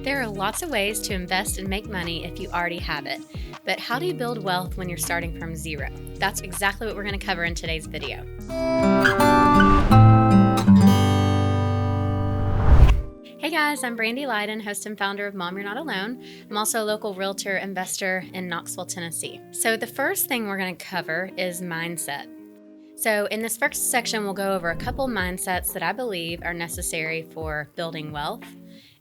There are lots of ways to invest and make money if you already have it, but how do you build wealth when you're starting from zero? That's exactly what we're going to cover in today's video. Hey guys, I'm Brandy Lydon, host and founder of Mom You're Not Alone. I'm also a local realtor investor in Knoxville, Tennessee. So the first thing we're going to cover is mindset. So in this first section, we'll go over a couple mindsets that I believe are necessary for building wealth.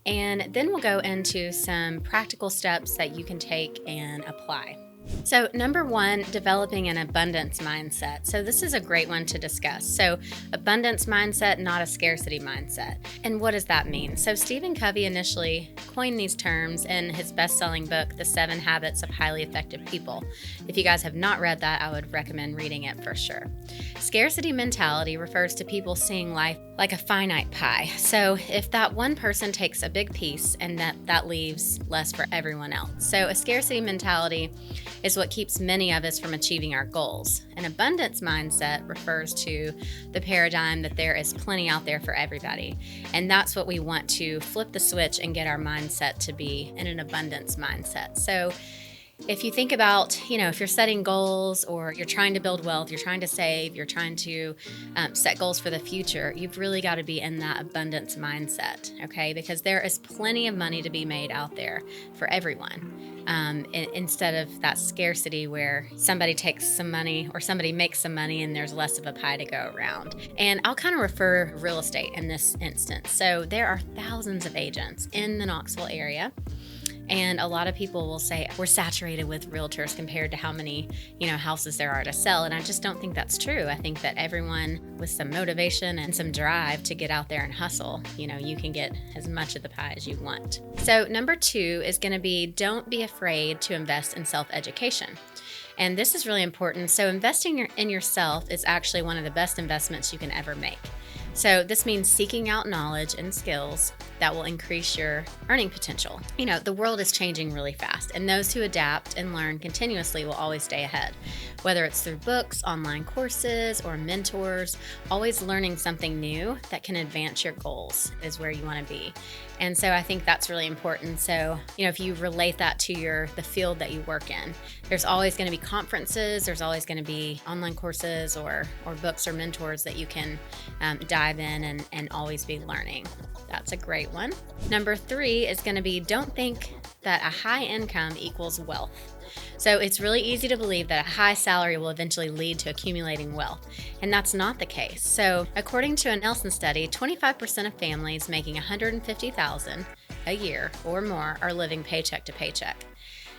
And then we'll go into some practical steps that you can take and apply. So number one, developing an abundance mindset. So this is a great one to discuss. So abundance mindset, not a scarcity mindset. And what does that mean? So Stephen Covey initially coined these terms in his best-selling book, The 7 Habits of Highly Effective People. If you guys have not read that, I would recommend reading it for sure. Scarcity mentality refers to people seeing life like a finite pie. So if that one person takes a big piece and that leaves less for everyone else. So a scarcity mentality is what keeps many of us from achieving our goals. An abundance mindset refers to the paradigm that there is plenty out there for everybody. And that's what we want to flip the switch and get our mindset to be in an abundance mindset. So if you think about, if you're setting goals or you're trying to build wealth, you're trying to save, you're trying to set goals for the future, you've really got to be in that abundance mindset, okay? Because there is plenty of money to be made out there for everyone. Instead of that scarcity where somebody takes some money or somebody makes some money and there's less of a pie to go around. And I'll kind of refer real estate in this instance. So there are thousands of agents in the Knoxville area. And a lot of people will say we're saturated with realtors compared to how many, houses there are to sell. And I just don't think that's true. I think that everyone with some motivation and some drive to get out there and hustle, you can get as much of the pie as you want. So number 2 is going to be don't be afraid to invest in self-education. And this is really important. So investing in yourself is actually one of the best investments you can ever make. So this means seeking out knowledge and skills that will increase your earning potential. The world is changing really fast, and those who adapt and learn continuously will always stay ahead. Whether it's through books, online courses, or mentors, always learning something new that can advance your goals is where you want to be. And so I think that's really important. So, if you relate that to the field that you work in, there's always going to be conferences, there's always going to be online courses or books or mentors that you can dive in and always be learning. That's a great one. Number 3 is going to be don't think that a high income equals wealth. So it's really easy to believe that a high salary will eventually lead to accumulating wealth, and that's not the case. So according to a Nelson study, 25% of families making $150,000 a year or more are living paycheck to paycheck.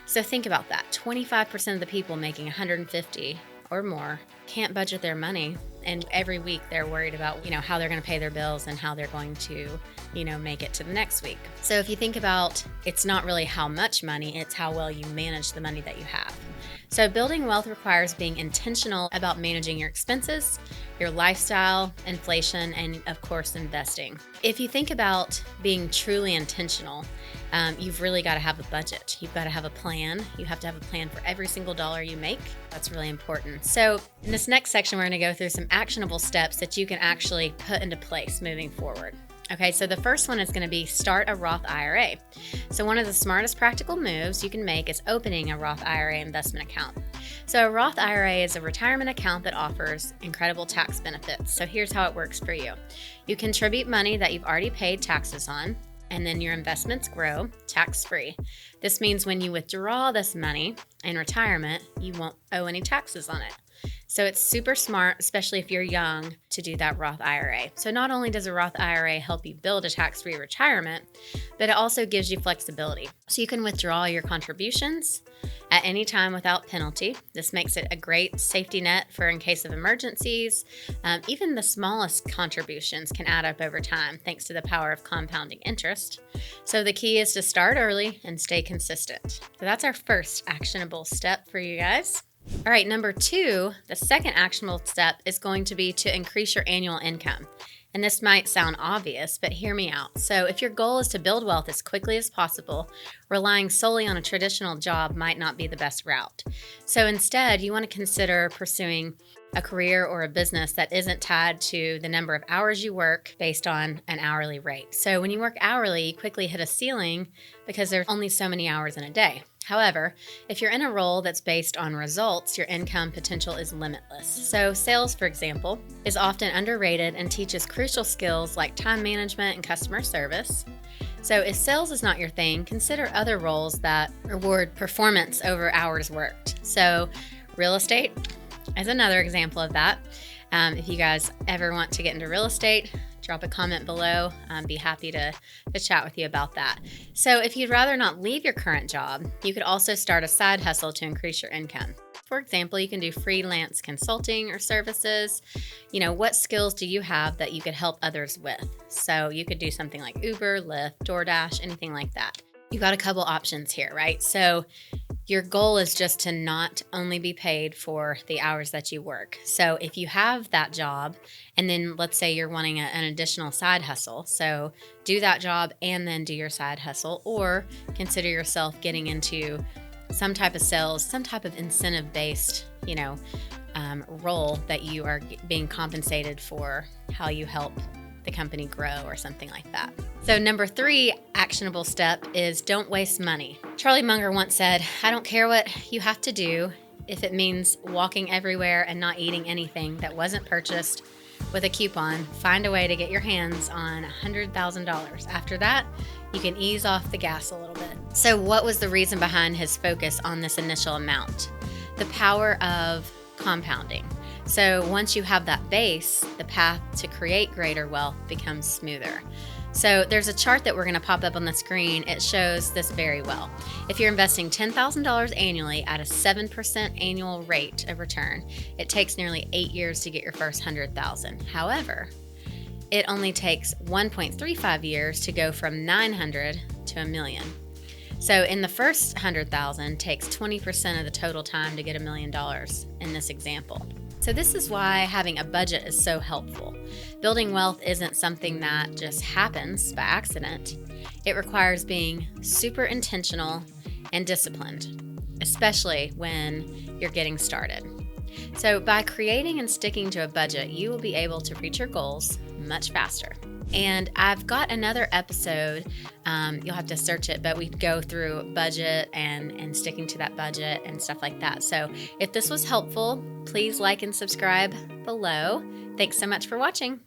So think about that. 25% of the people making $150,000 or more can't budget their money, and every week they're worried about how they're going to pay their bills and how they're going to make it to the next week. So if you think about, it's not really how much money, it's how well you manage the money that you have. So building wealth requires being intentional about managing your expenses, your lifestyle, inflation, and of course investing. If you think about being truly intentional, you've really got to have a budget. You've got to have a plan. You have to have a plan for every single dollar you make. That's really important. So in this next section, we're going to go through some actionable steps that you can actually put into place moving forward. Okay, so the first one is going to be start a Roth IRA. So one of the smartest practical moves you can make is opening a Roth IRA investment account. So a Roth IRA is a retirement account that offers incredible tax benefits. So here's how it works for you. You contribute money that you've already paid taxes on, and then your investments grow tax-free. This means when you withdraw this money in retirement, you won't owe any taxes on it. So it's super smart, especially if you're young, to do that Roth IRA. So not only does a Roth IRA help you build a tax-free retirement, but it also gives you flexibility. So you can withdraw your contributions at any time without penalty. This makes it a great safety net for in case of emergencies. Even the smallest contributions can add up over time thanks to the power of compounding interest. So the key is to start early and stay consistent. So that's our first actionable step for you guys. All right, number 2, the second actionable step is going to be to increase your annual income. And this might sound obvious, but hear me out. So if your goal is to build wealth as quickly as possible, relying solely on a traditional job might not be the best route. So instead, you want to consider pursuing a career or a business that isn't tied to the number of hours you work based on an hourly rate. So when you work hourly, you quickly hit a ceiling because there's only so many hours in a day. However, if you're in a role that's based on results, your income potential is limitless. So sales, for example, is often underrated and teaches crucial skills like time management and customer service. So if sales is not your thing, consider other roles that reward performance over hours worked. So real estate is another example of that. If you guys ever want to get into real estate, drop a comment below. Be happy to chat with you about that. So if you'd rather not leave your current job, you could also start a side hustle to increase your income. For example, you can do freelance consulting or services. What skills do you have that you could help others with? So you could do something like Uber, Lyft, DoorDash, anything like that. You got a couple options here, right? So your goal is just to not only be paid for the hours that you work. So if you have that job, and then let's say you're wanting an additional side hustle, so do that job and then do your side hustle, or consider yourself getting into some type of sales, some type of incentive-based, role that you are being compensated for how you help the company grow or something like that. So number 3 actionable step is don't waste money. Charlie Munger once said, "I don't care what you have to do if it means walking everywhere and not eating anything that wasn't purchased with a coupon. Find a way to get your hands on $100,000. After that, you can ease off the gas a little bit." So what was the reason behind his focus on this initial amount? The power of compounding. So once you have that base, the path to create greater wealth becomes smoother. So there's a chart that we're going to pop up on the screen. It shows this very well. If you're investing $10,000 annually at a 7% annual rate of return, it takes nearly 8 years to get your first $100,000. However, it only takes 1.35 years to go from 900 to $1 million. So in the first 100,000 takes 20% of the total time to get $1 million in this example. So this is why having a budget is so helpful. Building wealth isn't something that just happens by accident. It requires being super intentional and disciplined, especially when you're getting started. So by creating and sticking to a budget, you will be able to reach your goals much faster. And I've got another episode, you'll have to search it, but we go through budget and sticking to that budget and stuff like that. So if this was helpful, please like and subscribe below. Thanks so much for watching.